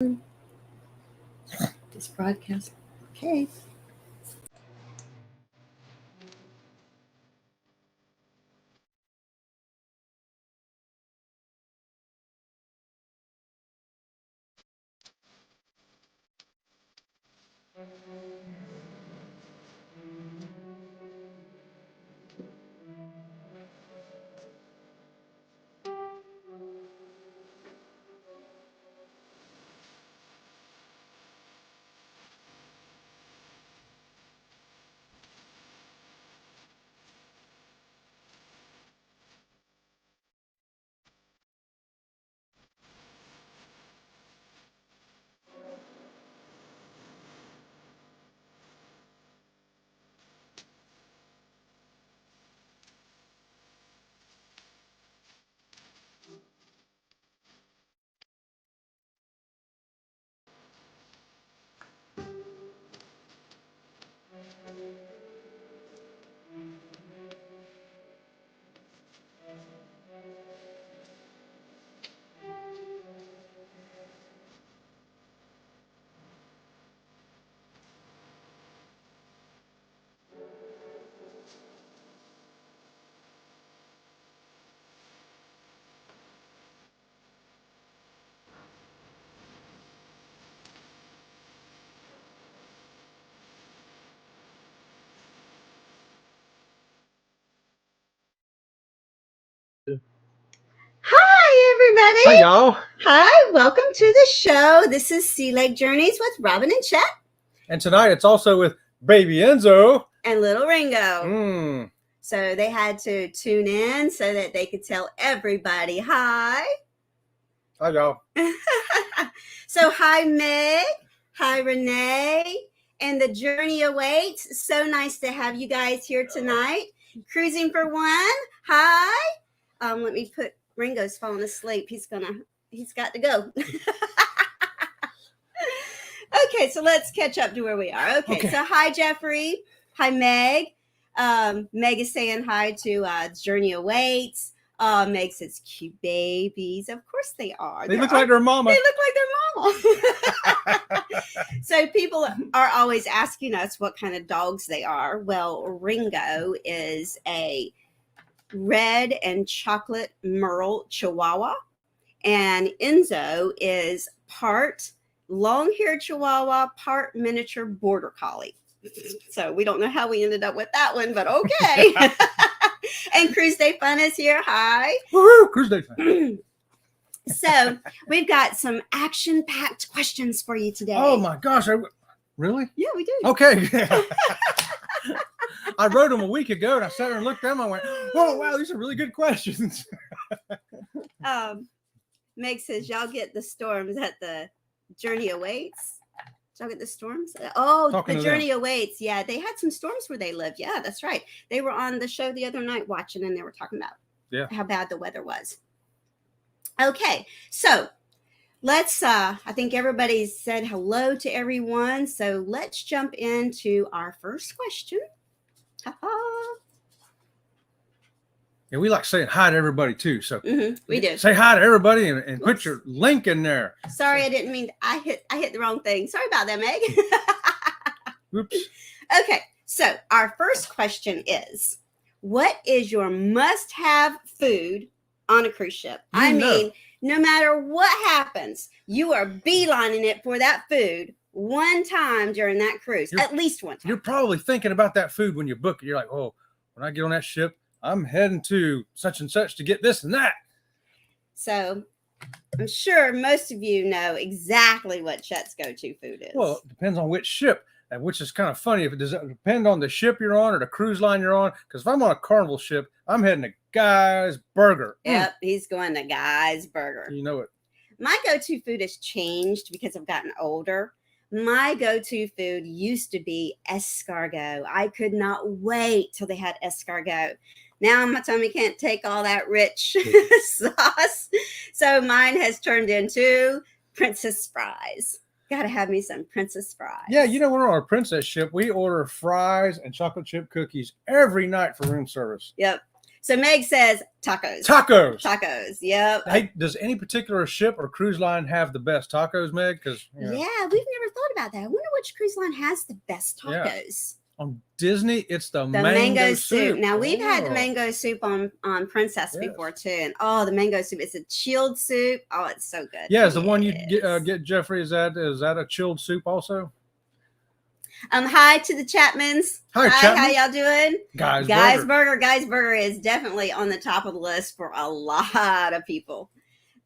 This broadcast. Okay. Hi, Hi, everybody. y'all. Hi, welcome to the show. This is Sea Lake Journeys with Robin and Chet And tonight it's also with Baby Enzo. and Little Ringo. Mm. So they had to tune in so that they could tell everybody hi. Hi, y'all. So, hi, Meg. Hi, Renee. And the journey awaits. So nice to have you guys here tonight. Cruising for one. Hi. Let me put Ringo's falling asleep. He's got to go. Okay, so let's catch up to where we are. Okay. So hi, Jeffrey. Hi, Meg. Meg is saying hi to Journey Awaits. Meg says, cute babies. Of course they are. They look like their mama. They look like their mama. So people are always asking us what kind of dogs they are. Well, Ringo is a red and chocolate Merle Chihuahua. And Enzo is part long-haired Chihuahua, part miniature Border Collie. So we don't know how we ended up with that one, but okay. And Cruz Day Fun is here. Hi. Woohoo! Cruz Day Fun. So we've got some action-packed questions for you today. Oh my gosh! Really? Yeah, we do. Okay. I wrote them a week ago, and I sat there and looked at them. I went, "Oh wow, these are really good questions." Meg says, y'all get the storms at the Journey Awaits. Did y'all get the storms? Oh, Talking the to Journey Awaits. Yeah, they had some storms where they lived. Yeah, that's right. They were on the show the other night watching, and they were talking about how bad the weather was. Okay, so let's, I think everybody's said hello to everyone. So let's jump into our first question. Yeah, we like saying hi to everybody too. So we do. Say hi to everybody and put your link in there. Sorry, I didn't mean I hit the wrong thing. Sorry about that, Meg. Oops. Okay, so our first question is, what is your must-have food on a cruise ship? I mean, no matter what happens, you are beelining it for that food one time during that cruise, at least one time. You're probably thinking about that food when you book it. You're like, oh, when I get on that ship, I'm heading to such and such to get this and that. So I'm sure most of you know exactly what Chet's go-to food is. Well, it depends on which ship, and which is kind of funny. If it does depend on the ship you're on or the cruise line you're on. Because if I'm on a Carnival ship, I'm heading to Guy's Burger. Yep, he's going to Guy's Burger. You know it. My go-to food has changed because I've gotten older. My go-to food used to be escargot. I could not wait till they had escargot. Now my tummy can't take all that rich sauce. So mine has turned into princess fries. Gotta have me some princess fries. Yeah, you know, when we're on a princess ship, we order fries and chocolate chip cookies every night for room service. Yep. So Meg says tacos. Tacos. Tacos. Yep. Hey, does any particular ship or cruise line have the best tacos, Meg? Because Yeah, we've never thought about that. I wonder which cruise line has the best Yeah. tacos. on Disney, it's the The mango soup. Now we've had the Oh. mango soup on Princess Yes. before too, and the mango soup. It's a chilled soup. Oh, it's so good. Yeah, is the one you Yes. get, Jeffrey? Is that a chilled soup also? Hi to the Chapmans. Hi, How Chapman. y'all doing? Guys Burger. Guys Burger is definitely on the top of the list for a lot of people.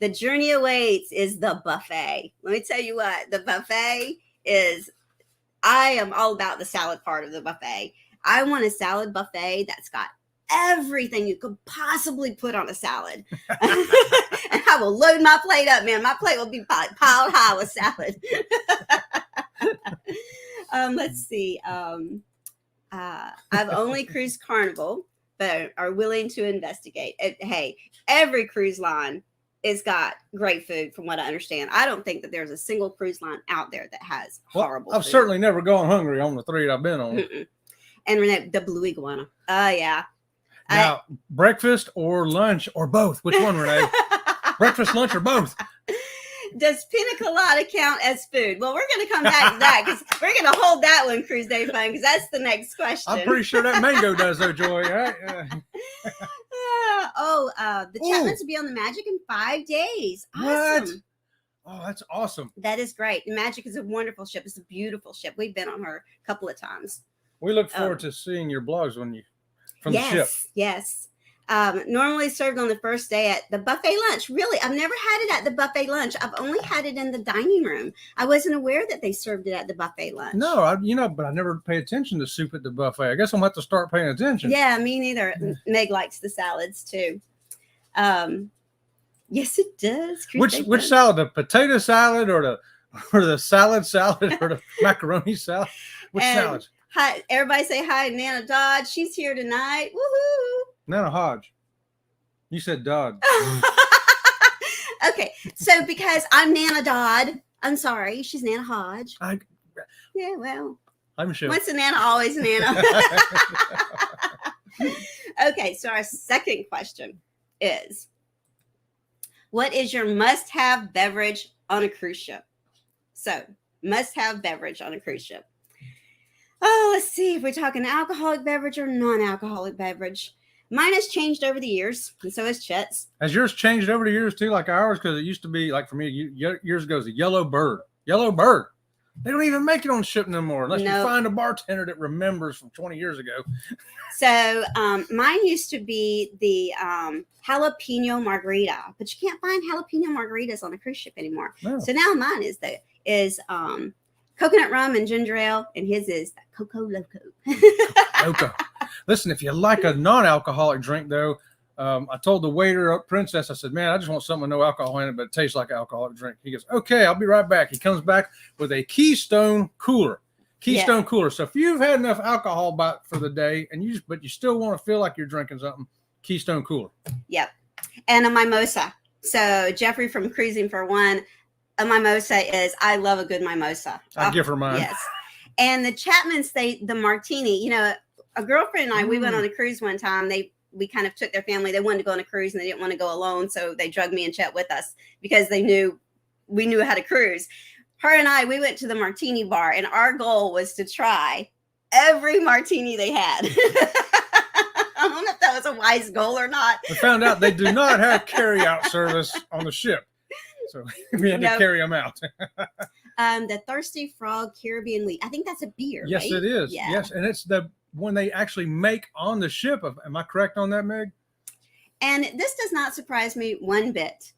The journey awaits is the buffet. Let me tell you what, the buffet is. I am all about the salad part of the buffet. I want a salad buffet that's got everything you could possibly put on a salad. And I will load my plate up, man. My plate will be piled high with salad. Let's see. I've only cruised Carnival, but are willing to investigate. Hey, every cruise line has got great food, from what I understand. I don't think that there's a single cruise line out there that has horrible I've food. certainly never gone hungry on the 3 I've been on. Mm-mm. And Renee, the Blue Iguana. Oh, yeah. Now, breakfast or lunch or both? Which one, Renee? Breakfast, lunch, or both? Does pina colada count as food? Well, we're going to come back to that because we're going to hold that one, Cruise Day Fun, because that's the next question. I'm pretty sure that mango does, though, Joy. Right? The Chapmans will be on the Magic in 5 days. What? Awesome. Oh, that's awesome. That is great. The Magic is a wonderful ship. It's a beautiful ship. We've been on her a couple of times. We look forward to seeing your blogs from the ship. Yes. Normally served on the first day at the buffet lunch. Really, I've never had it at the buffet lunch. I've only had it in the dining room. I wasn't aware that they served it at the buffet lunch. No, but I never pay attention to soup at the buffet. I guess I'm gonna have to start paying attention. Yeah, me neither. Meg likes the salads too. Yes, it does. Which salad? The potato salad or the salad or the macaroni salad? Which salad? Hi, everybody say hi to Nana Dodge. She's here tonight. Woohoo! Nana Hodge. You said Dodd. Okay, so because I'm Nana Dodd, I'm sorry, she's Nana Hodge. Yeah, well, I'm sure. once a Nana, always a Nana. Okay, so our second question is, what is your must-have beverage on a cruise ship? So, must-have beverage on a cruise ship. Oh, let's see if we're talking alcoholic beverage or non-alcoholic beverage. Mine has changed over the years, and so has Chet's. Has yours changed over the years too, like ours? Because it used to be, like for me, years ago, it was a Yellow Bird. Yellow Bird. They don't even make it on ship no more unless you find a bartender that remembers from 20 years ago. So mine used to be the jalapeno margarita, but you can't find jalapeno margaritas on a cruise ship anymore. No. So now mine is coconut rum and ginger ale, and his is Coco Loco. Okay. Listen, if you like a non-alcoholic drink, though, I told the waiter at Princess, I said, man, I just want something with no alcohol in it, but it tastes like an alcoholic drink. He goes, okay, I'll be right back. He comes back with a Keystone cooler. Cooler. So if you've had enough alcohol for the day but you still want to feel like you're drinking something, Keystone cooler. Yep. And a mimosa. So Jeffrey from Cruising for One, a mimosa is, I love a good mimosa. I'll give her mine. Yes. And the Chapmans, the martini, a girlfriend and I, we went on a cruise one time. We kind of took their family. They wanted to go on a cruise and they didn't want to go alone. So they drugged me and Chet with us because we knew how to cruise. Her and I, we went to the martini bar and our goal was to try every martini they had. I don't know if that was a wise goal or not. We found out they do not have carry-out service on the ship. So we had to carry them out. The Thirsty Frog Caribbean Wheat. I think that's a beer. Yes, right? it is. Yeah. Yes, and it's the one they actually make on the ship. Am I correct on that, Meg? And this does not surprise me one bit.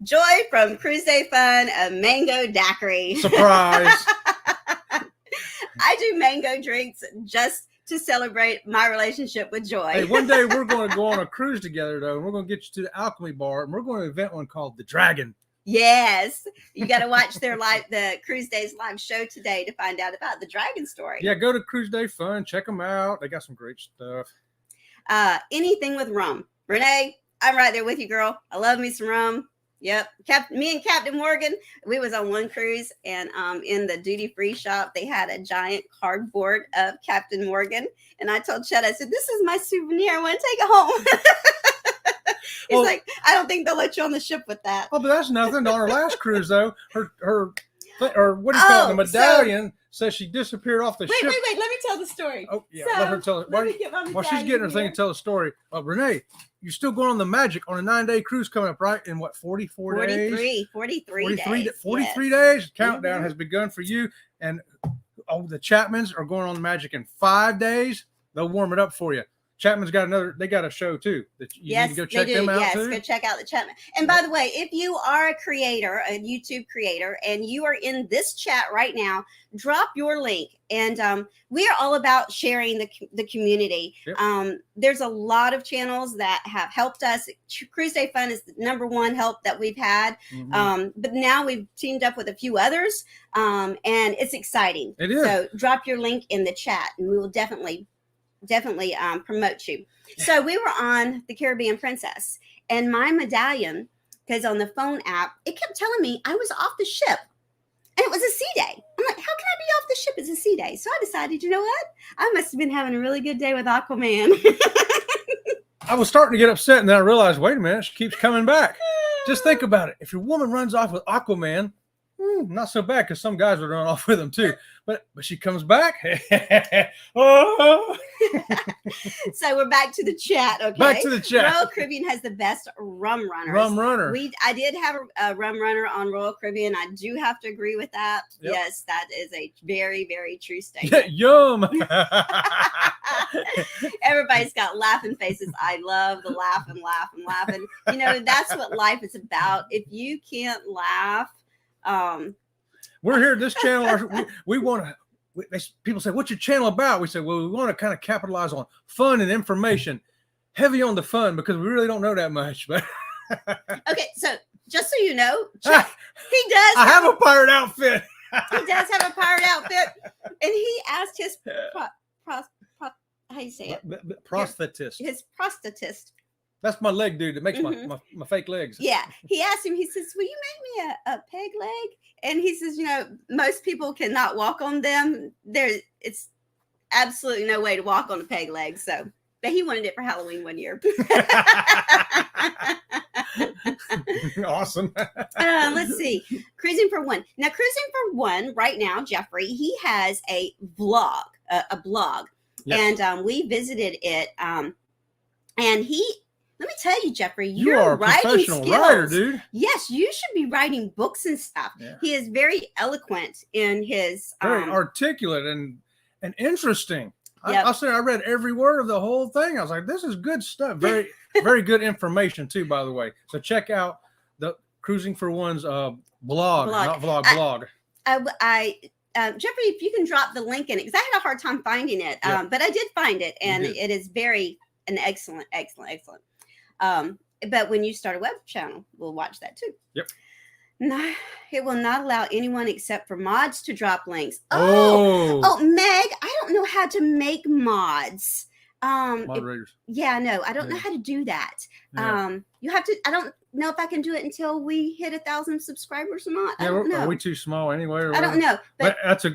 Joy from Cruise Day Fun, a mango daiquiri. Surprise. I do mango drinks just to celebrate my relationship with Joy. Hey, one day we're going to go on a cruise together, though, and we're going to get you to the Alchemy Bar, and we're going to invent one called the Dragon. Yes, you got to watch the Cruise Days live show today to find out about the Dragon story. Yeah, go to Cruise Day Fun, check them out. They got some great stuff. Anything with rum. Renee, I'm right there with you, girl. I love me some rum. Yep. Me and Captain Morgan, we was on one cruise, and in the duty-free shop, they had a giant cardboard of Captain Morgan. And I told Chet, I said, this is my souvenir. I want to take it home. He's like, I don't think they'll let you on the ship with that. Oh, but that's nothing. On our last cruise, though, her or what do you call it? The medallion says she disappeared off the ship. Wait. Let me tell the story. Oh, yeah. Let her tell it. While she's getting her thing to tell the story, Renee, you're still going on the Magic on a 9-day cruise coming up, right? In what, 44 days? 43 days. 43 days. Countdown has begun for you. And the Chapmans are going on the Magic in 5 days. They'll warm it up for you. Chapman's got they got a show too. That you need to go check them out too. Go check out the Chapman. And by the way, if you are a creator, a YouTube creator, and you are in this chat right now, drop your link. And we are all about sharing the community. Yep. There's a lot of channels that have helped us. Cruise Day Fun is the #1 help that we've had. Mm-hmm. But now we've teamed up with a few others, and it's exciting. It is. So drop your link in the chat, and we will definitely promote you. So we were on the Caribbean Princess, and my medallion, because on the phone app, it kept telling me I was off the ship, and it was a sea day. I'm like, how can I be off the ship? It's a sea day. So I decided, you know what? I must have been having a really good day with Aquaman. I was starting to get upset, and then I realized, wait a minute, she keeps coming back. Just think about it. If your woman runs off with Aquaman, not so bad, because some guys would run off with him too. But she comes back. Oh. So we're back to the chat. Okay, back to the chat. Royal Caribbean has the best rum runners. Rum runner. I did have a rum runner on Royal Caribbean. I do have to agree with that. Yep. Yes, that is a very, very true statement. Yum. Everybody's got laughing faces. I love the laughing. You know, that's what life is about. If you can't laugh. We're here at this channel. We want to. People say, "What's your channel about?" We say, "Well, we want to kind of capitalize on fun and information, heavy on the fun because we really don't know that much." But okay, so just so you know, Chuck, he does. I have a pirate outfit. He does have a pirate outfit, and he asked his how you say it? Prosthetist. His prosthetist. That's my leg dude that makes my fake legs. Yeah. He asked him, he says, will you make me a peg leg? And he says, you know, most people cannot walk on them. It's absolutely no way to walk on a peg leg. So, but he wanted it for Halloween one year. Awesome. Let's see. Cruising for One. Now, Cruising for One right now, Jeffrey, he has a blog. Yes. And we visited it. And let me tell you, Jeffrey, you are a professional writer, dude. Yes, you should be writing books and stuff. Yeah. He is very eloquent in his very articulate and interesting. Yep. I read every word of the whole thing. I was like, this is good stuff. Very, very good information too, by the way. So check out the Cruising for One's blog. Jeffrey, if you can drop the link in it, because I had a hard time finding it, but I did find it, and it is an excellent. But when you start a web channel, we'll watch that too. Yep. No, it will not allow anyone except for mods to drop links. Oh, Meg, I don't know how to make mods. Moderators. No, I don't know how to do that. Yeah. You have to. I don't know if I can do it until we hit 1,000 subscribers or not. I don't know. Are we too small anyway? I don't know. But that's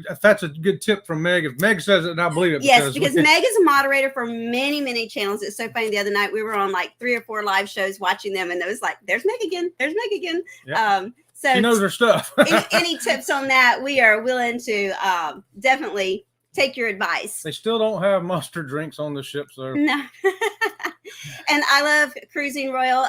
a good tip from Meg. If Meg says it, I believe it. Yes, because Meg is a moderator for many, many channels. It's so funny. The other night we were on like 3 or 4 live shows watching them, and it was like, "There's Meg again. There's Meg again." Yep. So she knows her stuff. any tips on that? We are willing to definitely take your advice. They still don't have Monster drinks on the ship, so no. And I love Cruising Royal.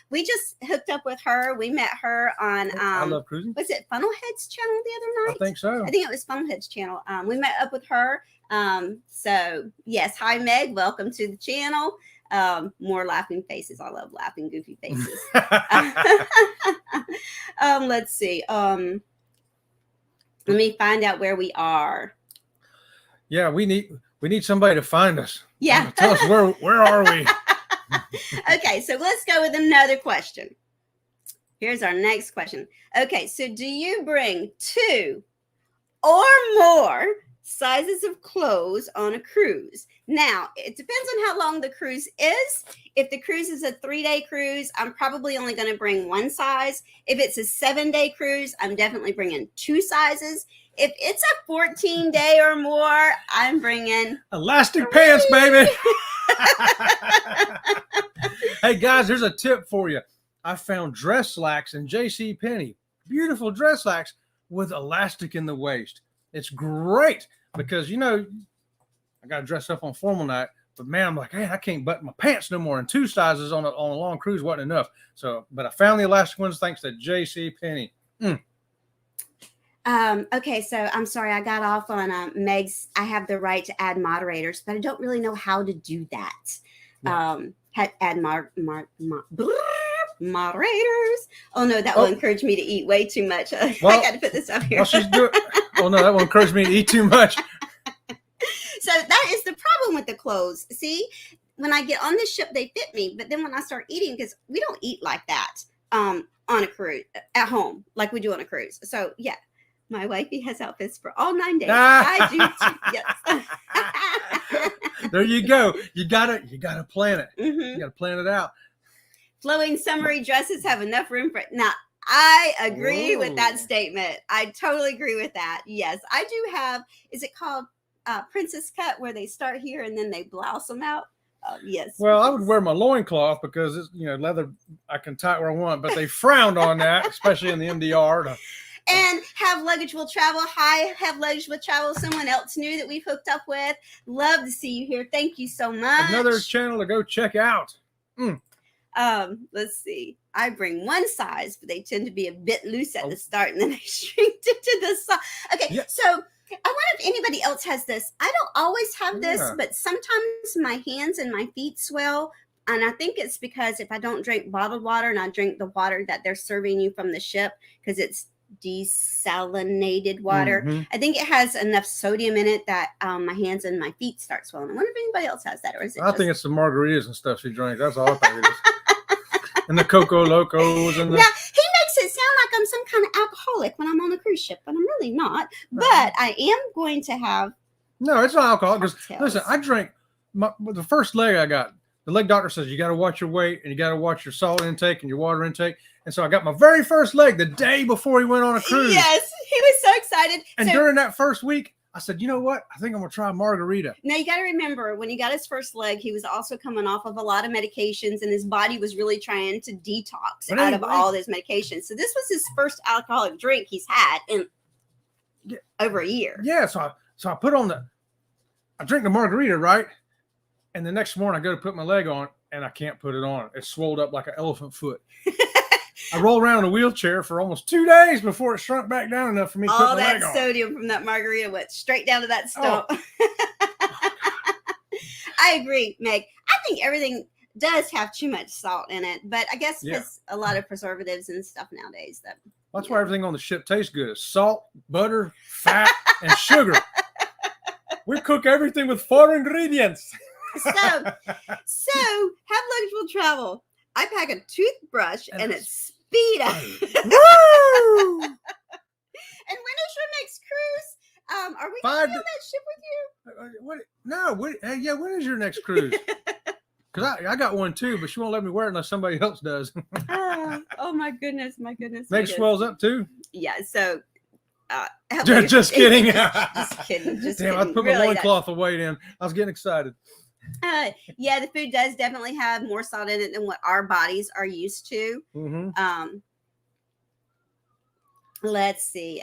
We just hooked up with her. We met her on I love cruising. Was it Funnelhead's channel the other night? I think so. I think it was Funnelhead's channel. We met up with her. So yes, hi Meg, welcome to the channel. More laughing faces. I love laughing goofy faces. Let's see. Let me find out where we are. Yeah, we need somebody to find us. Yeah. Tell us where are we? Okay, so let's go with another question. Here's our next question. Okay, so do you bring 2 or more sizes of clothes on a cruise. Now, it depends on how long the cruise is. If the cruise is a 3-day cruise, I'm probably only going to bring one size. If it's a 7-day cruise, I'm definitely bringing 2 sizes. If it's a 14-day or more, I'm bringing elastic pants, baby. Hey guys, here's a tip for you. I found dress slacks in JCPenney. Beautiful dress slacks with elastic in the waist. It's great because, you know, I got to dress up on formal night, but man, I'm like, hey, I can't button my pants no more. And 2 sizes on a long cruise wasn't enough. So, but I found the elastic ones thanks to JCPenney. Okay, so I'm sorry, I got off on Meg's. I have the right to add moderators, but I don't really know how to do that. Yeah. Add moderators. Oh no, that will encourage me to eat way too much. Well, I got to put this up here. Well, she's doing. Oh no, that will encourage me to eat too much. So that is the problem with the clothes. See, when I get on the ship, they fit me, but then when I start eating, because we don't eat like that on a cruise at home like we do on a cruise. So yeah. My wifey has outfits for all 9 days. I do too. Yes. There you go. You gotta plan it. Mm-hmm. You gotta plan it out. Flowing summery dresses have enough room for it. Now, I agree with that statement. I totally agree with that. Yes, I do have. Is it called princess cut, where they start here and then they blouse them out? Yes. Well, I would wear my loincloth because it's, you know, leather. I can tie it where I want, but they frowned on that, especially in the MDR. And Have Luggage Will Travel. Hi, Have Luggage Will Travel. Someone else new that we've hooked up with. Love to see you here. Thank you so much. Another channel to go check out. Let's see. I bring one size, but they tend to be a bit loose at the start, and then they shrink to the size. Okay, so I wonder if anybody else has this. I don't always have this, but sometimes my hands and my feet swell. And I think it's because if I don't drink bottled water and I drink the water that they're serving you from the ship, because it's desalinated water. I think it has enough sodium in it that my hands and my feet start swelling. I wonder if anybody else has that, or is it? I think it's the margaritas and stuff she drinks. That's all I think it is. And the Coco Locos and the. Yeah, he makes it sound like I'm some kind of alcoholic when I'm on a cruise ship, but I'm really not. But I am going to have. No, it's not alcohol. Because listen, I drank the first leg I got. The leg doctor says you got to watch your weight and you got to watch your salt intake and your water intake. And so I got my very first leg the day before he went on a cruise. Yes, he was so excited. And during that first week, I said, you know what? I think I'm going to try a margarita. Now, you got to remember, when he got his first leg, he was also coming off of a lot of medications, and his body was really trying to detox out of all those medications. So this was his first alcoholic drink he's had in over a year. Yeah, so I put on I drink the margarita, right? And the next morning, I go to put my leg on, and I can't put it on. It's swelled up like an elephant foot. I rolled around in a wheelchair for almost 2 days before it shrunk back down enough for me to put my leg on. All that sodium from that margarita went straight down to that stump. I agree, Meg. I think everything does have too much salt in it, but I guess it's a lot of preservatives and stuff nowadays. That's why everything on the ship tastes good. It's salt, butter, fat, and sugar. We cook everything with 4 ingredients. So Have Luggage Will Travel. I pack a toothbrush and a Speedo. Woo! And when is your next cruise? Are we going to be on that ship with you? When is your next cruise? Because I got one too, but she won't let me wear it unless somebody else does. Oh my goodness. Meg swells up too? Yeah, so just kidding. Just kidding. Damn, I put my loincloth away in. I was getting excited. Yeah, the food does definitely have more salt in it than what our bodies are used to. Let's see.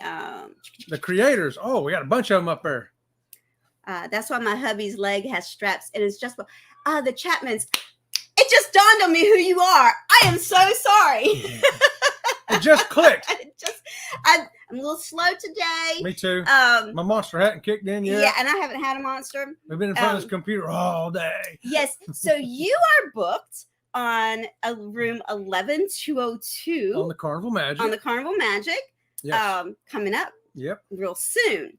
The creators. Oh, we got a bunch of them up there. That's why my hubby's leg has straps. And it's just the Chapmans. It just dawned on me who you are. I am so sorry. It just clicked. I'm a little slow today. Me too. My monster hadn't kicked in yet. Yeah, and I haven't had a monster. We've been in front of this computer all day. Yes. So you are booked on a room 11202 on the Carnival Magic. Yes. Coming up. Yep. Real soon.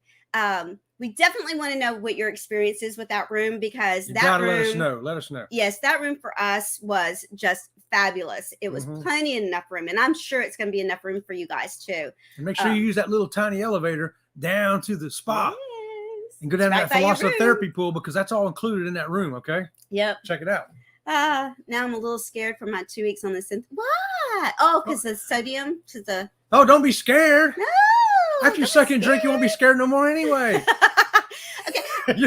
We definitely want to know what your experience is with that room, because you that gotta room. Let us know. Yes, that room for us was just fabulous. It was plenty enough room, and I'm sure it's going to be enough room for you guys too. And make sure you use that little tiny elevator down to the spa. Yes. And go down to Right that by your philosophotherapy room. pool because that's all included in that room. Okay, Yep. check it out. Now I'm a little scared for my 2 weeks on the synth. Why? Oh, because the sodium to the. Oh, don't be scared. No. After your second drink, you won't be scared no more anyway. Okay.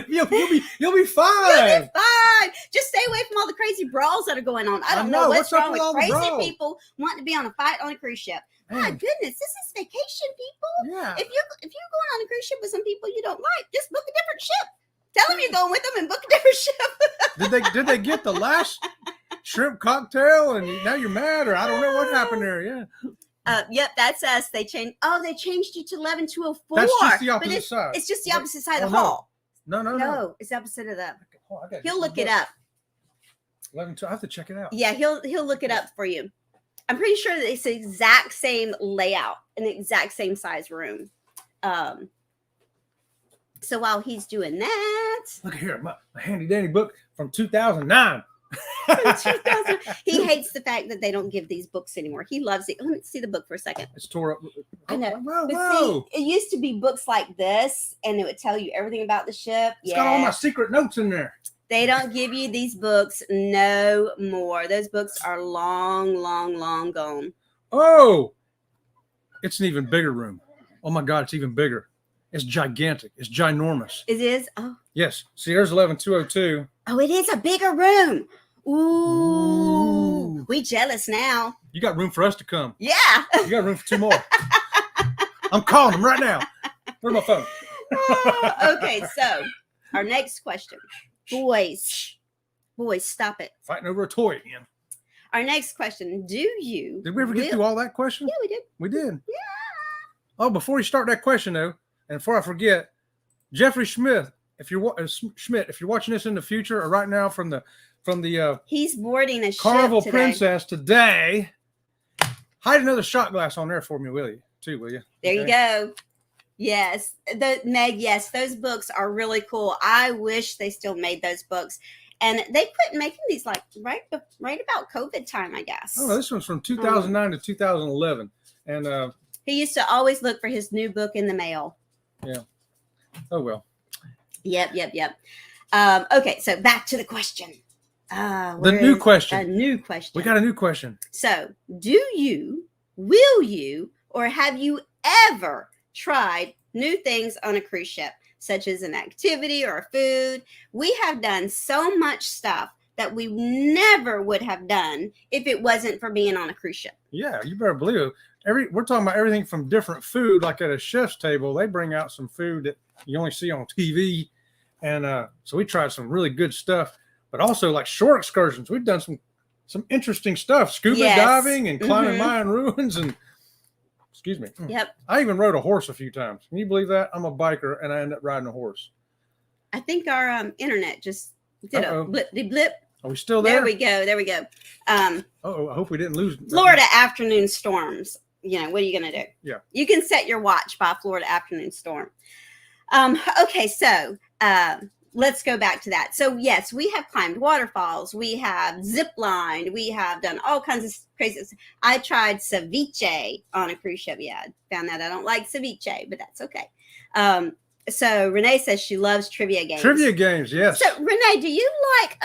you'll be You'll fine. be fine. Just stay away from all the crazy brawls that are going on. I don't know what's up wrong with with all the crazy brawls? people wanting to be on a fight on a cruise ship. My Man, goodness, this is vacation, people. yeah. If you're going on a cruise ship with some people you don't like, just book a different ship. Tell them you're going with them and book a different ship. Did they get the last shrimp cocktail and now you're mad, or I don't know what happened there? Yeah, Yep, that's us. They changed. Oh, they changed you to 11204. that's just the but opposite side. it's just the opposite side of Oh, the no. hall. No. No, it's the opposite of the. Oh, I gotta He'll get look my it book. up. 11, I have to check it out. Yeah, he'll look it up for you. I'm pretty sure that it's the exact same layout and the exact same size room. So while he's doing that, Look here, my handy dandy book from 2009. 2000, he hates the fact that they don't give these books anymore. He loves it. Let me see the book for a second. It's tore up. I know. Whoa, But whoa. see, it used to be books like this, and it would tell you everything about the ship. It's got all my secret notes in there. They don't give you these books no more. Those books are long, long, long gone. Oh, it's an even bigger room. Oh my God, it's even bigger. It's gigantic. It's ginormous. It is. Oh, Yes. See, there's 11202. oh, it is a bigger room. Ooh, Ooh. we jealous now. You got room for us to come. Yeah. You got room for 2 more. I'm calling them right now. Where's my phone? Okay, so our next question, boys, stop it. Fighting over a toy again. Our next question: do you? Did we ever get through all that question? Yeah, we did. We did. Yeah. Oh, before you start that question though, and before I forget, Jeffrey Schmidt, if you're watching this in the future or right now from the He's boarding a Carnival ship today. Princess today, hide another shot glass on there for me, will you? Will you? There you Okay. go. Yes, Meg. Yes, those books are really cool. I wish they still made those books, and they quit making these like right about COVID time, I guess. Oh, this one's from 2009 to 2011, and He used to always look for his new book in the mail. oh well. Yep. Okay, so back to the question. The new question. A new question. We got a new question. So, will you, or have you ever tried new things on a cruise ship, such as an activity or a food? We have done so much stuff that we never would have done if it wasn't for being on a cruise ship. Yeah, you better believe it. We're talking about everything from different food, like at a chef's table, they bring out some food that you only see on TV. And so we tried some really good stuff, but also like shore excursions. We've done some interesting stuff, scuba Yes. diving and climbing Mhm. Mayan ruins. And excuse me. Yep. I even rode a horse a few times. Can you believe that? I'm a biker and I ended up riding a horse. I think our internet just did Uh-oh. a blip. Are we still there? There we go. I hope we didn't lose. Florida afternoon storms. You know, what are you going to do? Yeah. You can set your watch by Florida afternoon storm. Okay, so let's go back to that. So, yes, we have climbed waterfalls. We have zip lined. We have done all kinds of crazy stuff. I tried ceviche on a cruise ship. Yeah, I found out I don't like ceviche, but that's okay. So, Renee says she loves trivia games. Trivia games, yes. So, Renee, do you like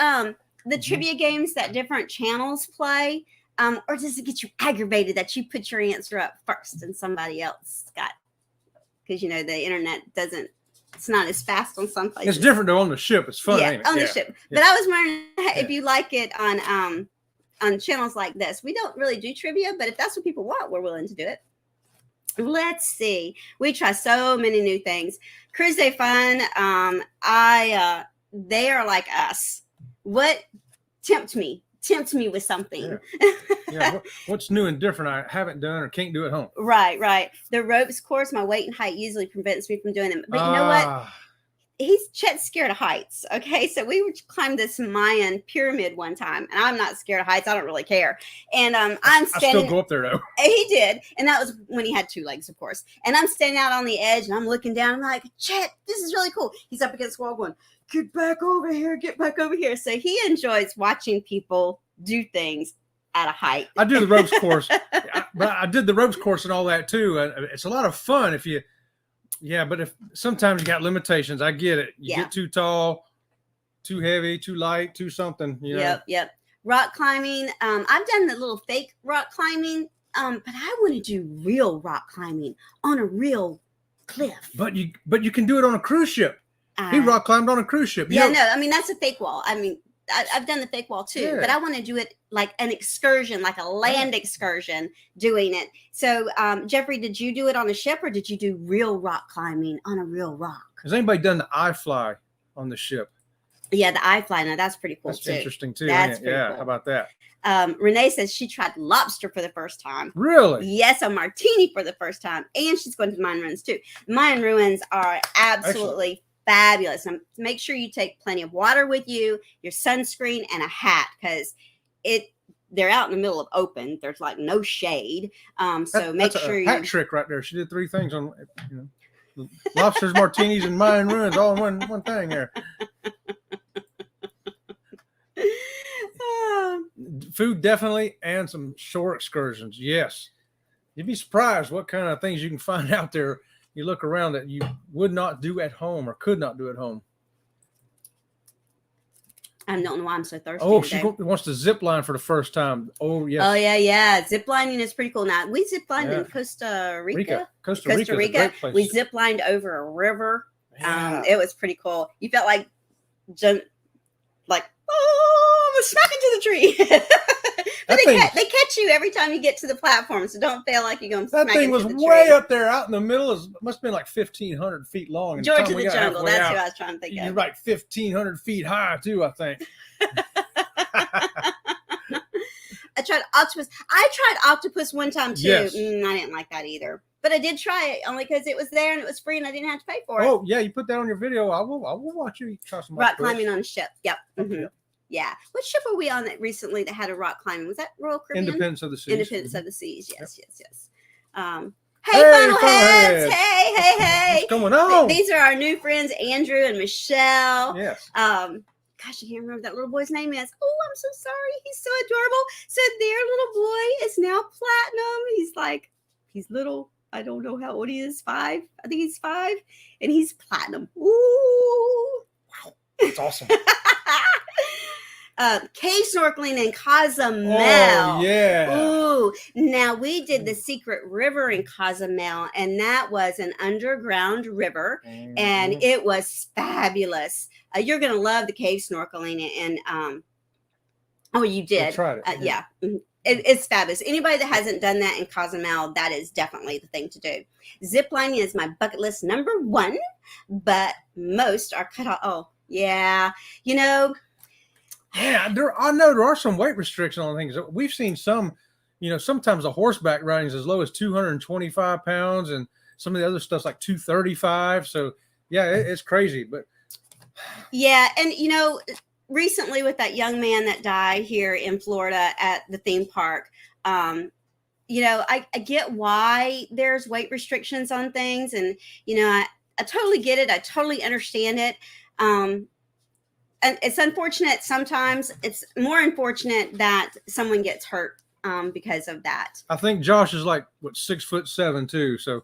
the Mhm. trivia games that different channels play? Or does it get you aggravated that you put your answer up first and somebody else got? Because, you know, the internet it's not as fast on some places. It's different though on the ship. It's fun, Yeah, ain't it? on the Yeah. ship. Yeah. But I was wondering if you like it on channels like this. We don't really do trivia, but if that's what people want, we're willing to do it. Let's see. We try so many new things. Cruise Day Fun. They are like us. What tempt me with something. Yeah, what's new and different I haven't done or can't do at home? Right. The ropes course, my weight and height usually prevents me from doing them. But you know what? Chet's scared of heights. Okay, so we climbed this Mayan pyramid one time, and I'm not scared of heights. I don't really care. And I'm I standing. still go up there though. He did, and that was when he had 2 legs, of course. And I'm standing out on the edge, and I'm looking down. I'm like, Chet, this is really cool. He's up against the wall, going, "Get back over here! Get back over here!" So he enjoys watching people do things at a height. I do the ropes course, but I did the ropes course and all that too. And it's a lot of fun if you Yeah, but if sometimes you got limitations, I get it. You Yeah. get too tall, too heavy, too light, too something. You know. Yep. Rock climbing. I've done the little fake rock climbing, but I want to do real rock climbing on a real cliff. But you can do it on a cruise ship. He Uh, rock climbed on a cruise ship. You Yeah, know- no, I mean that's a fake wall. I mean, I've done the fake wall too, Yeah. but I want to do it like an excursion, like a land excursion, doing it. So, Jeffrey, did you do it on a ship or did you do real rock climbing on a real rock? Has anybody done the iFly on the ship? Yeah, the iFly. Now that's pretty cool That's too. interesting too. That's Isn't it? pretty Yeah. cool. How about that? Renee says she tried lobster for the first time. Really? Yes, a martini for the first time, and she's going to the Mayan ruins too. The Mayan ruins are absolutely fabulous. And make sure you take plenty of water with you, your sunscreen, and a hat because they're out in the middle of open. There's like no shade. So make That's sure a you. hat trick right there. She did 3 things on, lobsters, martinis, and Mayan ruins all in one thing there. Food definitely, and some shore excursions. Yes, you'd be surprised what kind of things you can find out there. You look around that you would not do at home or could not do at home. I don't know why I'm so thirsty. Oh, today. she wants to zip line for the first time. Oh yes. Oh yeah. Zip lining is pretty cool. Now we zip lined Yeah. in Costa Rica. Costa Rica. Is a great place. We zip lined over a river. Yeah. It was pretty cool. You felt like oh, I'm smack into the tree. But they catch you every time you get to the platform, so don't feel like you're going to smack That thing into was the way tree. up there, out in the middle. It must have been like 1,500 feet long. And George time of we the got Jungle. halfway That's out, who I was trying to think you're of. like 1,500 feet high too, I think. I tried octopus. I tried octopus one time too. Yes. I didn't like that either. But I did try it only because it was there and it was free and I didn't have to pay for it. Oh yeah, you put that on your video. I will watch you try some Rock octopus. climbing on a ship. Yep. Okay. Mhm. Yeah. What ship were we on that recently that had a rock climbing? Was that Royal Caribbean? Independence of the Seas. Independence of the Seas. Yes. Hey, Hey, Funnel Funnel Heads! Heads! Hey! What's going on? These are our new friends, Andrew and Michelle. Yes. Gosh, I can't remember what that little boy's name is. Oh, I'm so sorry. He's so adorable. So their little boy is now platinum. He's little. I don't know how old he is. 5. I think he's 5. And he's platinum. Ooh. That's awesome. Cave snorkeling in Cozumel. Oh yeah. Ooh. Now we did the Secret River in Cozumel, and that was an underground river. And Mhm. it was fabulous. You're gonna love the cave snorkeling and oh, you I did. tried it. Yeah. Mhm. It's fabulous. Anybody that hasn't done that in Cozumel, that is definitely the thing to do. Ziplining is my bucket list number 1, but most are cut off. Oh, yeah. Yeah, I know there are some weight restrictions on things. We've seen some, sometimes the horseback riding is as low as 225 pounds, and some of the other stuff's like 235. So yeah, it's crazy. But Yeah, and recently with that young man that died here in Florida at the theme park, I get why there's weight restrictions on things, and I totally get it. I totally understand it. And it's unfortunate sometimes. It's more unfortunate that someone gets hurt because of that. I think Josh is like 6'7" too, so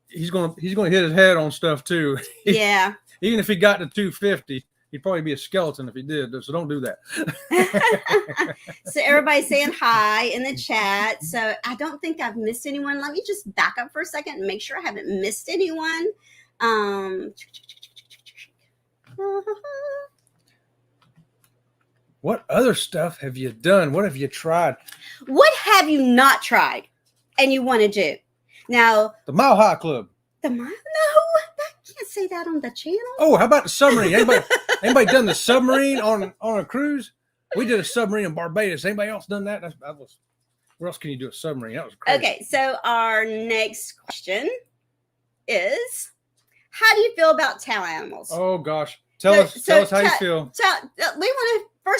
he's gonna hit his head on stuff too. Yeah. Even if he got to 250, he'd probably be a skeleton if he did. So don't do that. So everybody's saying hi in the chat. So I don't think I've missed anyone. Let me just back up for a second and make sure I haven't missed anyone. What other stuff have you done? What have you tried? What have you not tried and you want to do? Now, The Mile High Club. no, I can't say that on the channel. Oh, how about the submarine? Anybody done the submarine on a cruise? We did a submarine in Barbados. Anybody else done that? Where else can you do a submarine? That was crazy. Okay, so our next question is, how do you feel about tail animals? Oh gosh, tell us how you feel. So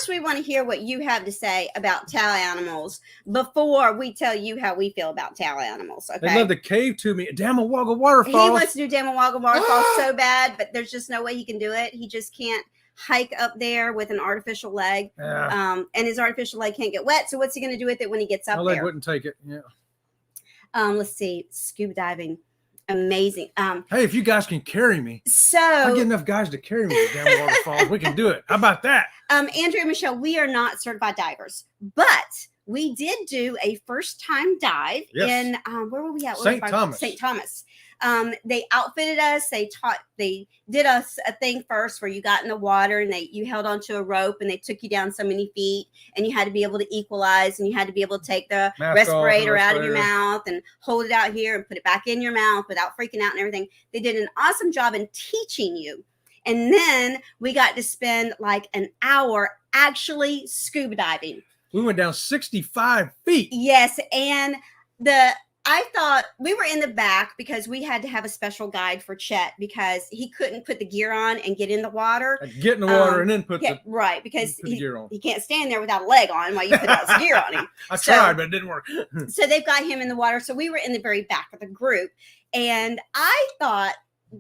we want to hear what you have to say about tail animals before we tell you how we feel about tail animals. Okay. They love to cave to me. Damawagga He Waterfall. wants to do Damawagga Waterfall so bad, but there's just no way he can do it. He just can't hike up there with an artificial leg. Yeah, And his artificial leg can't get wet. So what's he going to do with it when he gets up my leg there? wouldn't take it. Yeah. Let's see, scuba diving. Amazing. Hey, if you guys can carry me, I So get enough guys to carry me to down waterfalls. We can do it. How about that? Andrew and Michelle, we are not certified divers, but we did do a first time dive Yes. in where were we at? St. Thomas. St. Thomas. They outfitted us. They did us a thing first where you got in the water and you held onto a rope and they took you down so many feet and you had to be able to equalize and you had to be able to take the Mask off, respirator out of your respirator. mouth and hold it out here and put it back in your mouth without freaking out and everything. They did an awesome job in teaching you. And then we got to spend like an hour actually scuba diving. We went down 65 feet. Yes, and I thought we were in the back because we had to have a special guide for Chet because he couldn't put the gear on and get in the water. I'd get in the water and then put right, because the gear on. he can't stand there without a leg on while you put all the gear on him. I tried, but it didn't work. So they've got him in the water. So we were in the very back of the group, and I thought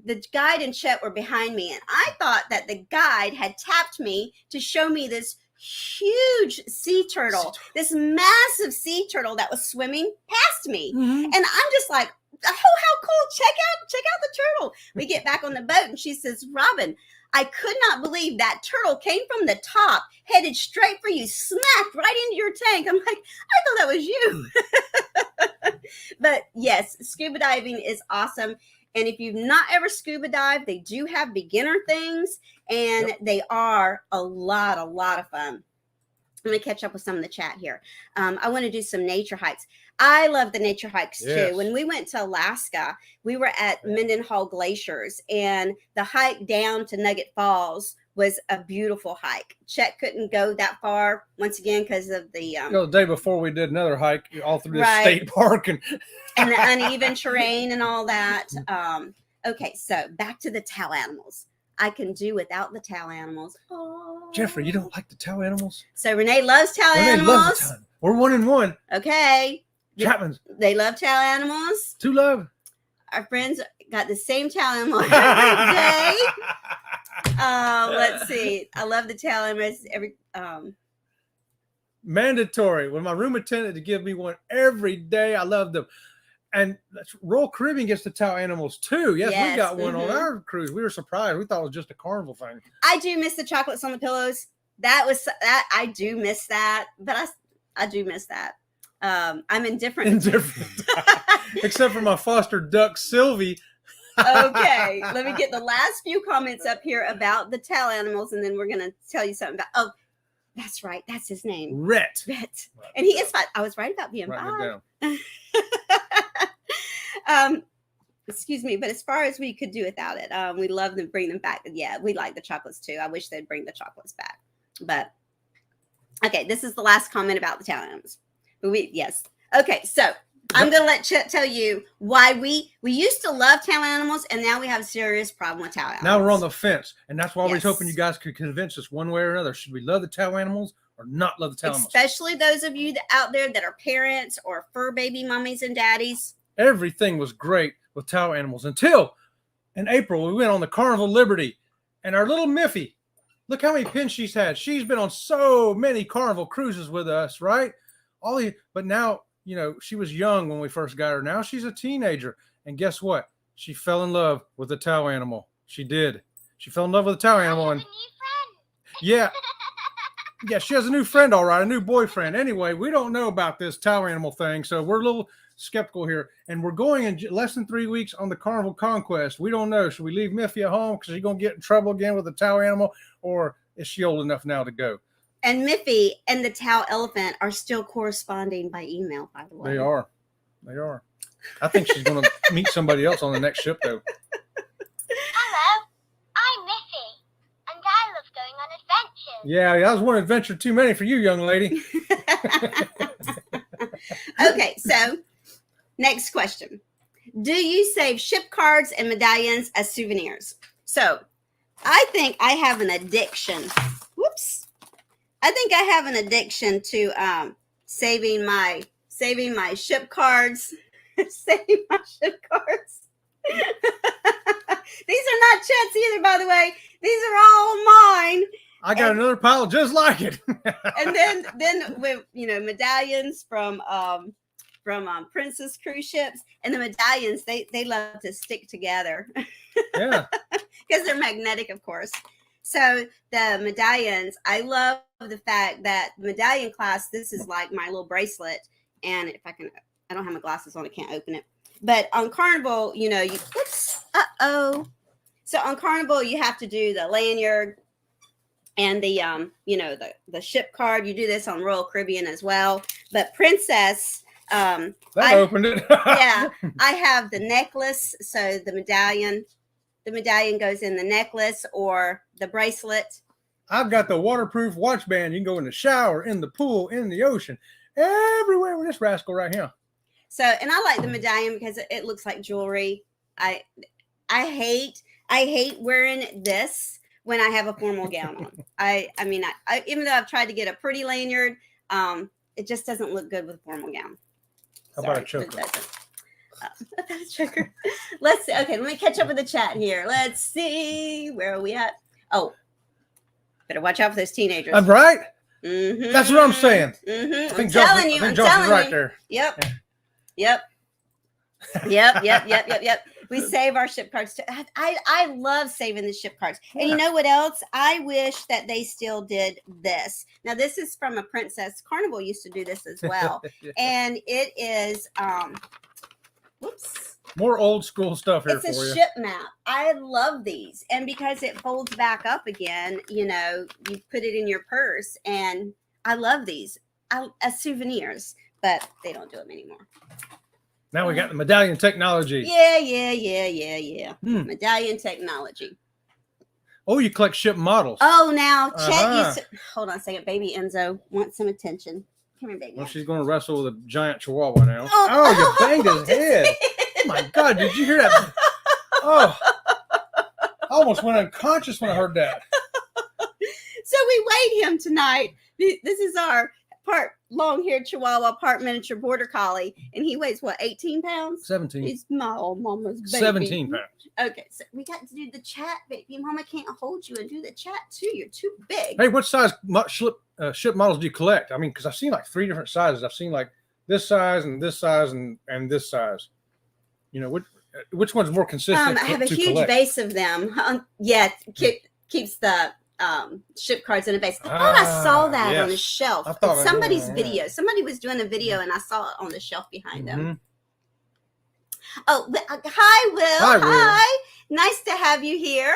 the guide and Chet were behind me, and I thought that the guide had tapped me to show me this huge sea turtle, this massive sea turtle that was swimming past me. Mhm. And I'm just like, oh, how cool. Check out the turtle. We get back on the boat and she says, Robin, I could not believe that turtle came from the top, headed straight for you, smacked right into your tank. I'm like, I thought that was you. But yes, scuba diving is awesome. And if you've not ever scuba dived, they do have beginner things, and they are a lot of fun. I'm going to catch up with some of the chat here. I want to do some nature hikes. I love the nature hikes too. When we went to Alaska, we were at Mendenhall Glaciers, and the hike down to Nugget Falls was a beautiful hike. Chet couldn't go that far once again because of the the day before we did another hike all through the state park and the uneven terrain and all that. Okay, so back to the towel animals. I can do without the towel animals. Oh, Jeffrey, you don't like the towel animals? So Renee loves towel Renee animals. loves the towel. We're 1-1. Okay. Chapman's They love towel animals. to love. Our friends got the same towel animal every day. Let's see. I love the towel animals every mandatory. When my room attendant to give me one every day, I love them. And Royal Caribbean gets the towel animals too. Yes, we got one on our cruise. We were surprised. We thought it was just a carnival thing. I do miss the chocolates on the pillows. That I do miss that, but I do miss that. I'm indifferent. Except for my foster duck Sylvie. Okay, let me get the last few comments up here about the towel animals, and then we're gonna tell you something about. Oh, that's right, that's his name, Rhett. And he is 5. I was right about being 5. Excuse me, but as far as we could do without it, we love them, bring them back. Yeah, we like the chocolates too. I wish they'd bring the chocolates back. But okay, this is the last comment about the towel animals. Yes. Okay, so I'm gonna let Chet tell you why we used to love towel animals, and now we have a serious problem with towel animals. Now we're on the fence, and that's why we're hoping you guys could convince us one way or another. Should we love the towel animals or not love the towel animals? Especially those of you out there that are parents or fur baby mummies and daddies. Everything was great with towel animals until in April we went on the Carnival Liberty, and our little Miffy, look how many pins she's had. She's been on so many Carnival cruises with us, right? But now, you know, she was young when we first got her. Now she's a teenager, and guess what? She fell in love with the towel animal. She did. She fell in love with the towel animal, and yeah, she has a new friend, all right, a new boyfriend. Anyway, we don't know about this towel animal thing, so we're a little skeptical here, and we're going in less than 3 weeks on the Carnival Conquest. We don't know. Should we leave Miffy at home because she's going to get in trouble again with the towel animal, or is she old enough now to go? And Miffy and the towel elephant are still corresponding by email, by the way. They are. I think she's going to meet somebody else on the next ship, though. Hello, I'm Miffy, and I love going on adventures. Yeah, that was one adventure too many for you, young lady. Okay, so next question. Do you save ship cards and medallions as souvenirs? So I think I have an addiction. Whoops. I think I have an addiction to saving my ship cards. Saving my ship cards. These are not Chet's either, by the way. These are all mine. I got another pile just like it. And then with medallions from from Princess cruise ships, and the medallions they love to stick together Yeah. because they're magnetic, of course. So the medallions, I love the fact that medallion class, this is like my little bracelet, and if I can, I don't have my glasses on, I can't open it. But on Carnival, you know, so on Carnival you have to do the lanyard and the you know, the ship card. You do this on Royal Caribbean as well, but Princess, That I- opened it. yeah, I have the necklace. So the medallion goes in the necklace or the bracelet. I've got the waterproof watch band. You can go in the shower, in the pool, in the ocean, everywhere with this rascal right here. So, and I like the medallion because it looks like jewelry. I hate wearing this when I have a formal gown on. I mean, I even though I've tried to get a pretty lanyard, it just doesn't look good with a formal gown. How about a Sorry, choker? it doesn't. About a choker. Let's see. Okay, let me catch up with the chat here. Let's see. Where are we at? Oh, better watch out for those teenagers. I'm right. Mhm. That's what I'm saying. Mhm. I I'm think telling you. I think I'm Josh is telling right you. there. Yep. Yep. We save our ship cards too. I love saving the ship cards. And you know what else? I wish that they still did this. Now this is from a Princess. Carnival used to do this as well. And it is whoops. More old school stuff here It's for a you. ship map. I love these. And because it folds back up again, you know, you put it in your purse. And I love these as souvenirs, but they don't do them anymore. Now we got the medallion technology. Yeah. Hmm. Medallion technology. Oh, you collect ship models. Oh, now Chet Uh-huh. hold on a second. Baby Enzo wants some attention. Come here, baby. Well, she's going to wrestle with a giant chihuahua now. Oh, Oh, you banged his head. Oh my God, did you hear that? Oh, I almost went unconscious when I heard that. So we weighed him tonight. This is our part long-haired Chihuahua, part miniature border collie, and he weighs what, 18 pounds? 17. He's my old mama's baby. 17 pounds. Okay, so we got to do the chat, baby. Mama can't hold you and do the chat too. You're too big. Hey, what size ship models do you collect? I mean, because I've seen like 3 different sizes. I've seen like this size and this size and this size. You know, which one's more consistent? I have a to huge collect? base of them. Keeps the ship cards in a base. I thought I saw that on the yes. shelf. I thought In I- somebody's yeah. video. Somebody was doing a video and I saw it on the shelf behind them. Mhm. Oh, hi, Will. Hi, Will. Nice to have you here.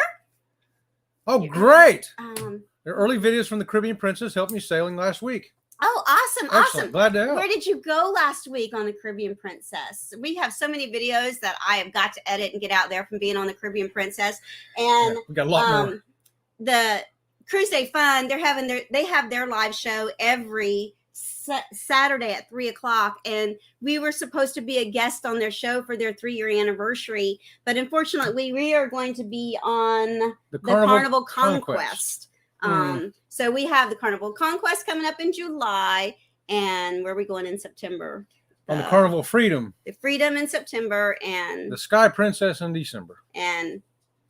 Oh, great. Um, The early videos from the Caribbean Princess helped me sailing last week. oh, awesome. Excellent. Glad to help. Where did you go last week on the Caribbean Princess? We have so many videos that I have got to edit and get out there from being on the Caribbean Princess. And Yeah, we got a lot more. the Cruise Day Fun, they have their live show every Saturday at 3:00, and we were supposed to be a guest on their show for their 3-year anniversary, but unfortunately we are going to be on The the Carnival Conquest. Hmm. So we have the Carnival Conquest coming up in July, and where are we going in September? On the Carnival Freedom, The Freedom in September, and the Sky Princess in December.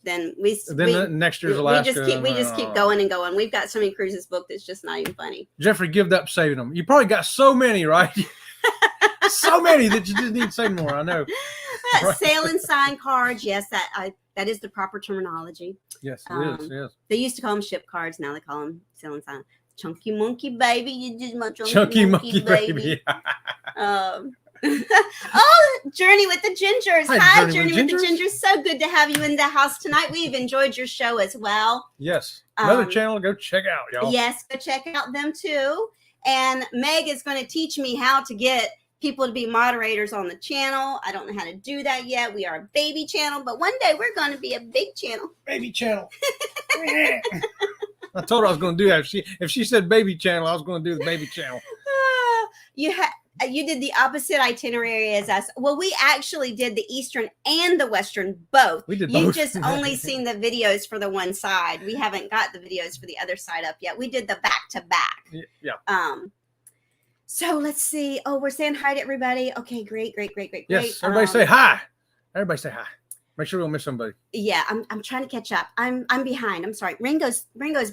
then Next year's Alaska. we just keep going and going. We've got so many cruises booked, it's just not even funny. Jeffrey, give up saving them. You probably got so many, right? So many that you just need to save more. I know. Right. Sailing sign cards, yes, that is the proper terminology. Yes, it is. Yes. They used to call them ship cards, now they call them sailing sign. Chunky monkey baby, you just my Chunky monkey baby. Oh, Journey with the Gingers. Hi, Hi, Journey Journey with with the Gingers. Gingers. So good to have you in the house tonight. We've enjoyed your show as well. Yes. Another Um, channel to go check out, y'all. Yes, go check out them too. And Meg is going to teach me how to get people to be moderators on the channel. I don't know how to do that yet. We are a baby channel, but one day we're going to be a big channel. Baby channel. I told her I was going to do that. If she said baby channel, I was going to do the baby channel. You did the opposite itinerary as us. Well, we actually did the Eastern and the Western both. We did You've both. just only seen the videos for the one side. We haven't got the videos for the other side up yet. We did the back to back. Yeah. So let's see. Oh, we're saying hi to everybody. Okay, great. Yes. Everybody say hi. Everybody say hi. Make sure we don't miss somebody. Yeah, I'm trying to catch up. I'm behind. I'm sorry. Ringo's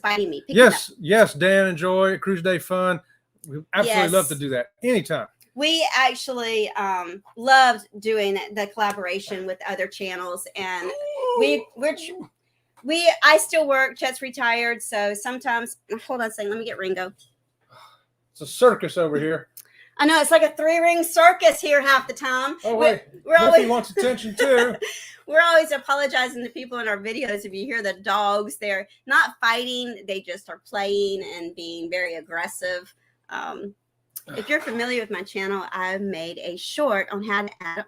biting me. Pick it up. Yes, Dan and Joy, Cruise Day Fun. We absolutely Yes. love to do that anytime. we actually loved doing the collaboration with other channels, and I still work. Chet's retired, so sometimes. Hold on a second. Let me get Ringo. It's a circus over here. I know it's like a 3-ring circus here half the time. Oh wait, we're Miffy always wants attention too. we're always apologizing to people in our videos. If you hear the dogs, they're not fighting; they just are playing and being very aggressive. If you're familiar with my channel, I've made a short on how to add.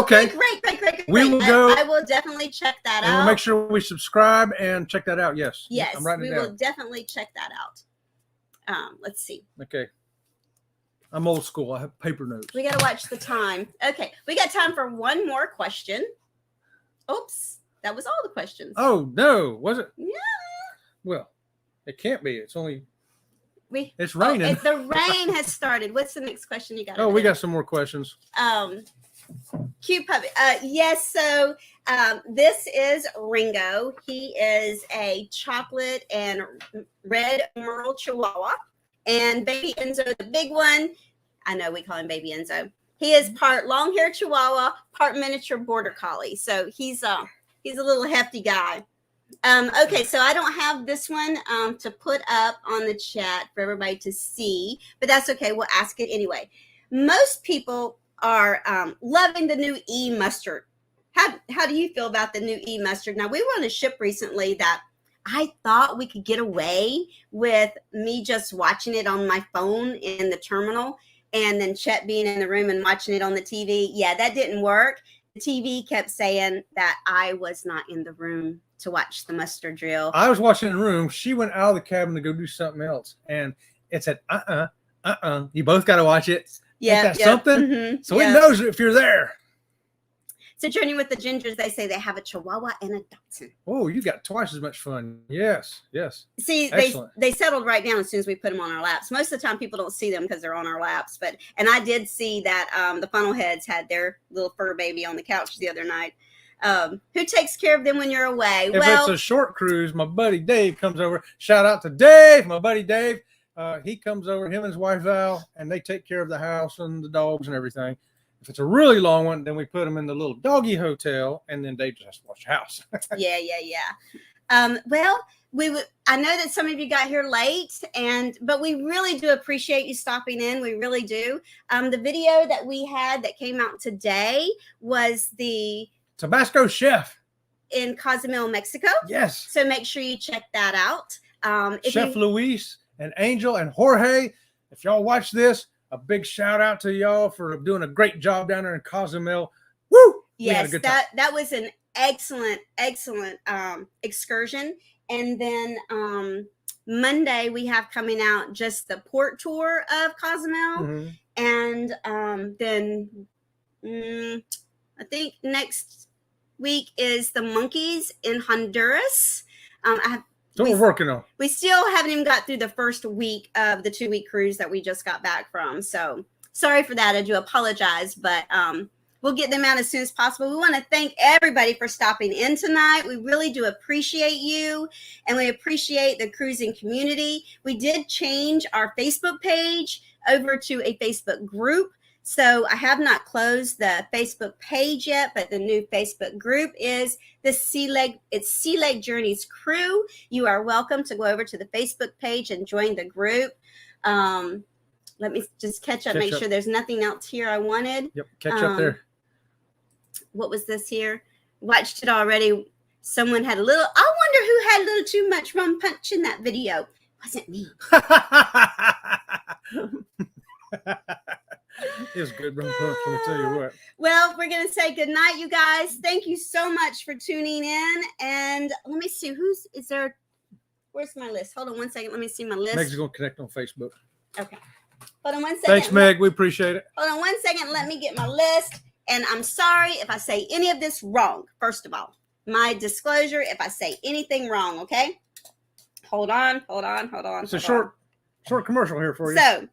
Okay. Great. We will go. I will definitely check that And out. we'll make sure we subscribe and check that out. Yes. Yes, I'm writing we it down. will definitely check that out. Let's see. Okay. I'm old school. I have paper notes. We got to watch the time. Okay, we got time for one more question. Oops, that was all the questions. Oh no, was it? Yeah. Well, it can't be. It's only. It's Oh, raining. the rain has started. What's the next question you got? Oh, we got some more questions. Cute puppy. Yes. So this is Ringo. He is a chocolate and red Merle Chihuahua, and baby Enzo, the big one. I know we call him baby Enzo. He is part long-haired Chihuahua, part miniature border collie. So he's a little hefty guy. Okay, so I don't have this one to put up on the chat for everybody to see, but that's okay. We'll ask it anyway. Most people are loving the new E-Mustard. How do you feel about the new E-Mustard? Now, we were on a ship recently that I thought we could get away with me just watching it on my phone in the terminal, and then Chet being in the room and watching it on the TV. Yeah, that didn't work. The TV kept saying that I was not in the room to watch the mustard drill. I was watching in the room. She went out of the cabin to go do something else, and it said, you both got to watch it. Yeah, Ain't that something? Mm-hmm, So it knows if you're there. So Journey with the Gingers, they say they have a Chihuahua and a Dachshund. Oh, you got twice as much fun. Yes. See, Excellent. they settled right down as soon as we put them on our laps. Most of the time, people don't see them because they're on our laps. And I did see that the Funnelheads had their little fur baby on the couch the other night. Who takes care of them when you're away? If it's a short cruise, my buddy Dave comes over. Shout out to Dave, my buddy Dave. He comes over, him and his wife Val, and they take care of the house and the dogs and everything. If it's a really long one, then we put them in the little doggy hotel, and then Dave just has to watch the house. Yeah. Well, I know that some of you got here late, but we really do appreciate you stopping in. We really do. The video that we had that came out today was the Tabasco Chef in Cozumel, Mexico. Yes. So make sure you check that out. Chef Luis and Angel and Jorge, if y'all watch this, a big shout out to y'all for doing a great job down there in Cozumel. Woo! Yes, that was an excellent excursion. And then Monday we have coming out just the port tour of Cozumel, and then I think next week is the monkeys in Honduras. We're working on. We still haven't even got through the first week of the 2-week cruise that we just got back from. So sorry for that. I do apologize, but we'll get them out as soon as possible. We want to thank everybody for stopping in tonight. We really do appreciate you, and we appreciate the cruising community. We did change our Facebook page over to a Facebook group. So I have not closed the Facebook page yet, but the new Facebook group is the Sea Leg Journeys crew. You are welcome to go over to the Facebook page and join the group. Let me just catch up, make sure there's nothing else here I wanted. Yep, catch up there. What was this here? Watched it already. Someone had I wonder who had a little too much rum punch in that video. It wasn't me. It's good rum punch, let me tell you what. Well, we're going to say good night, you guys. Thank you so much for tuning in. And let me see, where's my list? Hold on one second. Let me see my list. Meg's going to connect on Facebook. Okay. Hold on one second. Thanks, Meg. We appreciate it. Hold on one second. Let me get my list. And I'm sorry if I say any of this wrong. First of all, my disclosure, if I say anything wrong, okay? Hold on. It's a short commercial here for you. So,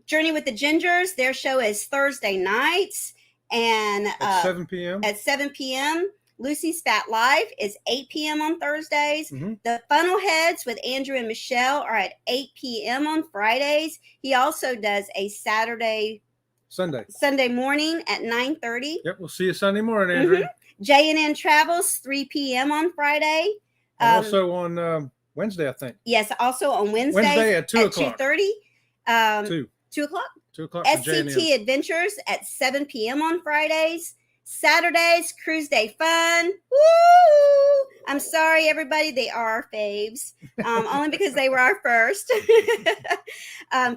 Journey with the Gingers, their show is Thursday nights and at 7 p.m. At 7 p.m. Lucy's Fat Life is 8 p.m. on Thursdays. The Funnelheads with Andrew and Michelle are at 8 p.m. on Fridays. He also does a Saturday Sunday morning at 9:30. Yep, we'll see you Sunday morning, Andrea. J&N Travels 3 p.m. on Friday. And also on Wednesday, I think. Yes, also on Wednesday. Wednesday at 2 o'clock. 2:30. 2 o'clock. 2 o'clock for SCT J&N. Adventures at 7 p.m. on Fridays. Saturdays, Cruise Day Fun. Woo! I'm sorry, everybody. They are our faves. Only because they were our first.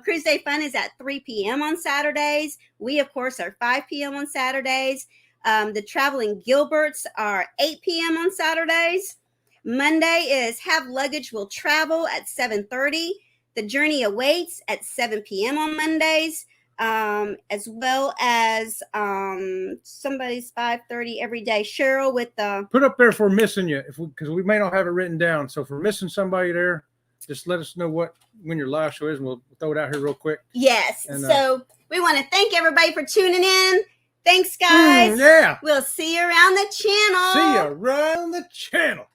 Cruise Day Fun is at 3 p.m. on Saturdays. We, of course, are 5 p.m. on Saturdays. The Traveling Gilberts are 8 p.m. on Saturdays. Monday is Have Luggage Will Travel at 7:30. The Journey Awaits at 7 p.m. on Mondays. As well as somebody's 5:30 every day. Cheryl with the Put up there if we're missing you, because we may not have it written down. So if we're missing somebody there, just let us know when your live show is, and we'll throw it out here real quick. yes. And, so we want to thank everybody for tuning in. Thanks, guys. Yeah. We'll see you around the channel. See you around the channel.